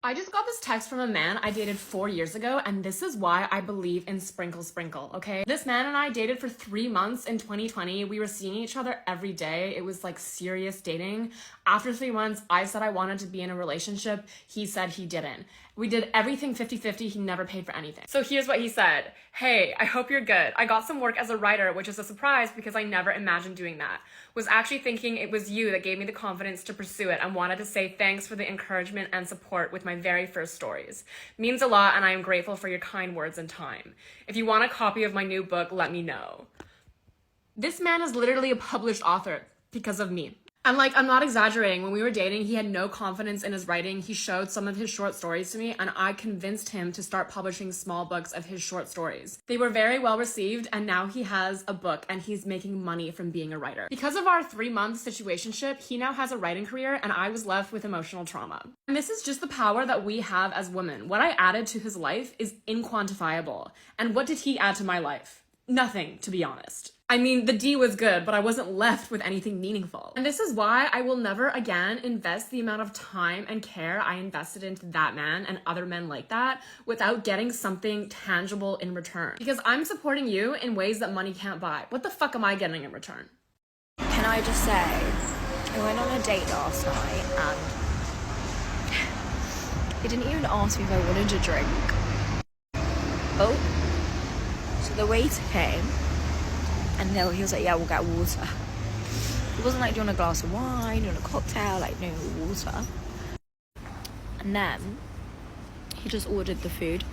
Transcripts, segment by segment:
I just got this text from a man I dated 4 years ago, and this is why I believe in sprinkle sprinkle, okay? This man and I dated for 3 months in 2020. We were seeing each other every day. It was like serious dating. After 3 months, I said I wanted to be in a relationship. He said he didn't. We did everything 50-50. He never paid for anything. So here's what he said. Hey, I hope you're good. I got some work as a writer, which is a surprise because I never imagined doing that. Was actually thinking it was you that gave me the confidence to pursue it and wanted to say thanks for the encouragement and support with my very first stories. Means a lot, and I am grateful for your kind words and time. If you want a copy of my new book, let me know. This man is literally a published author because of me. And like, I'm not exaggerating. When we were dating, he had no confidence in his writing. He showed some of his short stories to me, and I convinced him to start publishing small books of his short stories. They were very well received, and now he has a book and he's making money from being a writer. Because of our 3-month situationship, he now has a writing career, and I was left with emotional trauma. And this is just the power that we have as women. What I added to his life is inquantifiable. And what did he add to my life? Nothing, to be honest. I mean, the D was good, but I wasn't left with anything meaningful. And this is why I will never again invest the amount of time and care I invested into that man and other men like that without getting something tangible in return. Because I'm supporting you in ways that money can't buy. What the fuck am I getting in return? Can I just say, I went on a date last night and he didn't even ask me if I wanted a drink. Oh, so the waiter came. And then he was like, yeah, we'll get water. It wasn't like, do you want a glass of wine, do you want a cocktail? Like, no, water. And then he just ordered the food.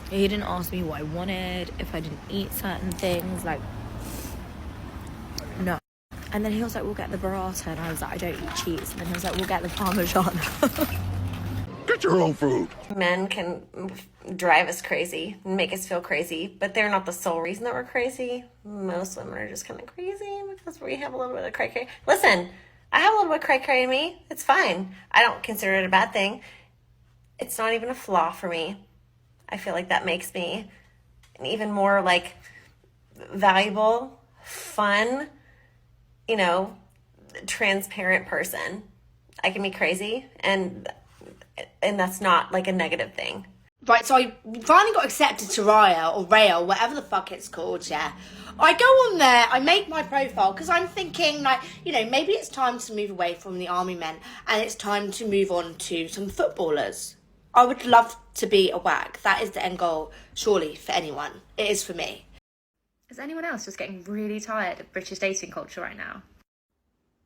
He didn't ask me what I wanted, if I didn't eat certain things, like, no. And then he was like, we'll get the burrata. And I was like, I don't eat cheese. And then he was like, we'll get the Parmesan. Get your own food. Men can drive us crazy and make us feel crazy, but they're not the sole reason that we're crazy. Most women are just kind of crazy because we have a little bit of cray-cray. Listen, I have a little bit of cray-cray in me. It's fine. I don't consider it a bad thing. It's not even a flaw for me. I feel like that makes me an even more like valuable, fun, transparent person. I can be crazy and that's not like a negative thing. Right, so I finally got accepted to Raya or Rail, whatever the fuck it's called, yeah. I go on there, I make my profile, because I'm thinking, like, maybe it's time to move away from the army men, and it's time to move on to some footballers. I would love to be a WAG. That is the end goal, surely, for anyone. It is for me. Is anyone else just getting really tired of British dating culture right now?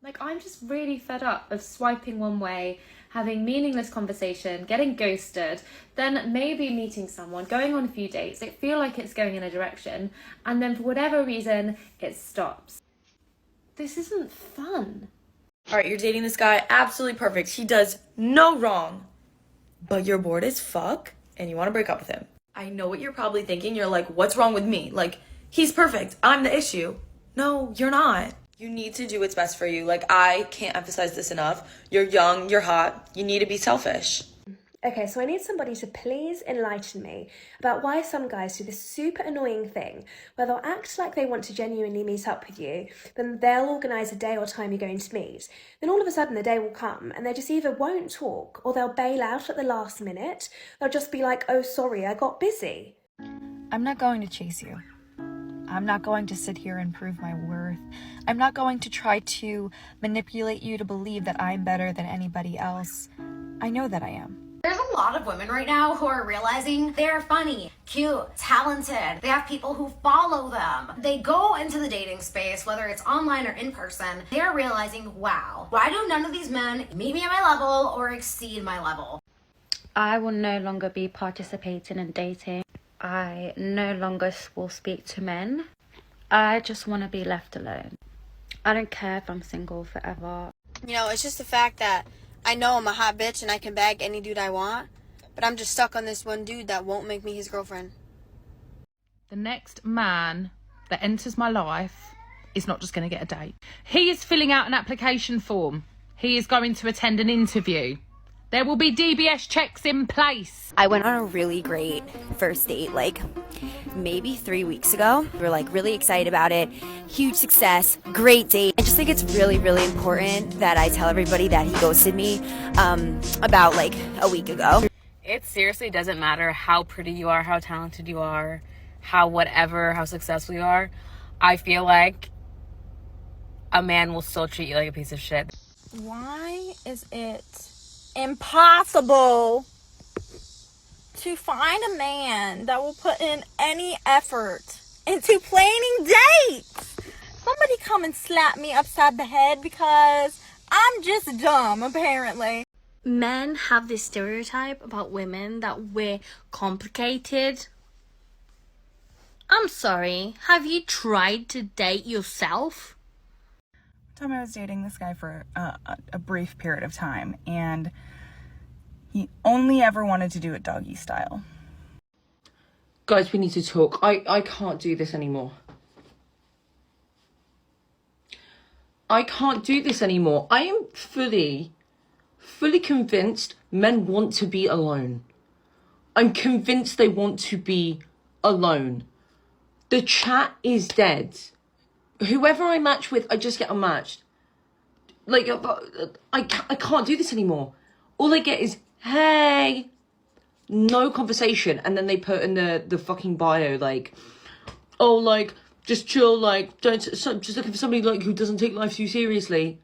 Like, I'm just really fed up of swiping one way, having meaningless conversation, getting ghosted, then maybe meeting someone, going on a few dates, it feel like it's going in a direction, and then for whatever reason, it stops. This isn't fun. Alright, you're dating this guy, absolutely perfect. He does no wrong. But you're bored as fuck, and you want to break up with him. I know what you're probably thinking. You're like, what's wrong with me? Like, he's perfect. I'm the issue. No, you're not. You need to do what's best for you. Like, I can't emphasize this enough. You're young, you're hot, you need to be selfish. Okay, so I need somebody to please enlighten me about why some guys do this super annoying thing where they'll act like they want to genuinely meet up with you, then they'll organise a day or time you're going to meet. Then all of a sudden the day will come and they just either won't talk or they'll bail out at the last minute. They'll just be like, oh, sorry, I got busy. I'm not going to chase you. I'm not going to sit here and prove my worth. I'm not going to try to manipulate you to believe that I'm better than anybody else. I know that I am. There's a lot of women right now who are realizing they're funny, cute, talented. They have people who follow them. They go into the dating space, whether it's online or in person. They're realizing, wow, why do none of these men meet me at my level or exceed my level? I will no longer be participating in dating. I no longer will speak to men. I just want to be left alone. I don't care if I'm single forever. It's just the fact that I know I'm a hot bitch and I can bag any dude I want, but I'm just stuck on this one dude that won't make me his girlfriend. The next man that enters my life is not just going to get a date. He is filling out an application form. He is going to attend an interview. There will be DBS checks in place. I went on a really great first date, like maybe 3 weeks ago. We were like really excited about it. Huge success, great date. I just think it's really, really important that I tell everybody that he ghosted me about like a week ago. It seriously doesn't matter how pretty you are, how talented you are, how successful you are. I feel like a man will still treat you like a piece of shit. Why is it impossible to find a man that will put in any effort into planning dates? Somebody come and slap me upside the head because I'm just dumb, apparently. Men have this stereotype about women that we're complicated. I'm sorry, have you tried to date yourself? One time I was dating this guy for a brief period of time, and he only ever wanted to do it doggy style. Guys, we need to talk. I can't do this anymore. I can't do this anymore. I am fully convinced men want to be alone. I'm convinced they want to be alone. The chat is dead. Whoever I match with, I just get unmatched. Like, I can't do this anymore. All I get is, hey, no conversation. And then they put in the fucking bio, like, oh, like, just chill, like, just looking for somebody, like, who doesn't take life too seriously.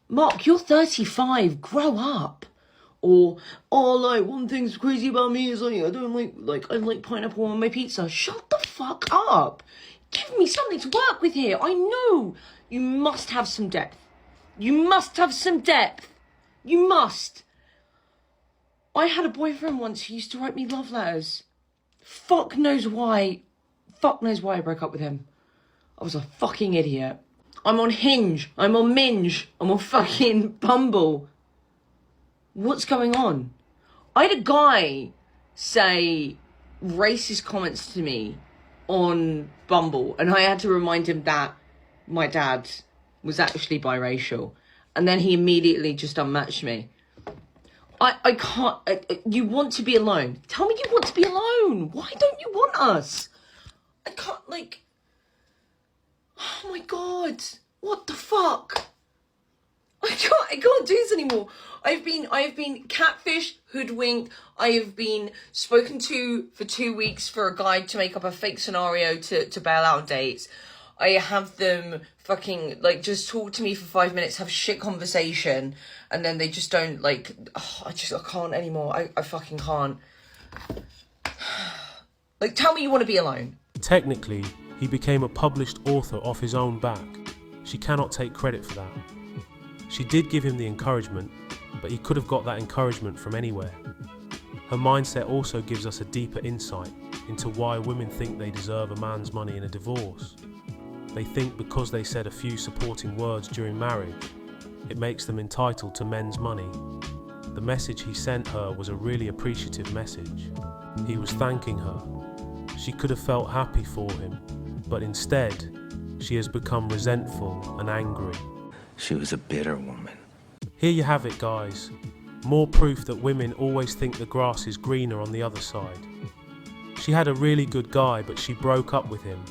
Mark, you're 35, grow up. Or, oh, like, one thing's crazy about me is, like, I like pineapple on my pizza. Shut the fuck up. Give me something to work with here. I know you must have some depth. You must have some depth. You must. I had a boyfriend once who used to write me love letters. Fuck knows why I broke up with him. I was a fucking idiot. I'm on Hinge. I'm on Minge. I'm on fucking Bumble. What's going on? I had a guy say racist comments to me on Bumble, and I had to remind him that my dad was actually biracial, and then he immediately just unmatched me. I can't. You want to be alone. Tell me you want to be alone. Why don't you want us? I can't, like... Oh my God. What the fuck? I can't do this anymore. I've been catfished, hoodwinked. I have been spoken to for 2 weeks for a guy to make up a fake scenario to bail out on dates. I have them fucking, like, just talk to me for 5 minutes, have shit conversation, and then they just don't, like, I can't anymore. I fucking can't. Like, tell me you want to be alone. Technically, he became a published author off his own back. She cannot take credit for that. She did give him the encouragement, but he could have got that encouragement from anywhere. Her mindset also gives us a deeper insight into why women think they deserve a man's money in a divorce. They think because they said a few supporting words during marriage, it makes them entitled to men's money. The message he sent her was a really appreciative message. He was thanking her. She could have felt happy for him, but instead, she has become resentful and angry. She was a bitter woman. Here you have it, guys. More proof that women always think the grass is greener on the other side. She had a really good guy, but she broke up with him.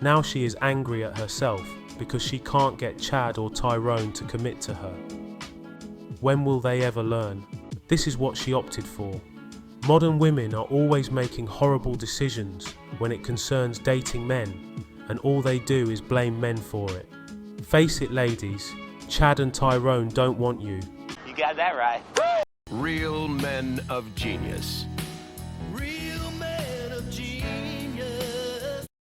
Now she is angry at herself because she can't get Chad or Tyrone to commit to her. When will they ever learn? This is what she opted for. Modern women are always making horrible decisions when it concerns dating men, and all they do is blame men for it. Face it, ladies, Chad and Tyrone don't want you. You got that right. Real men of genius.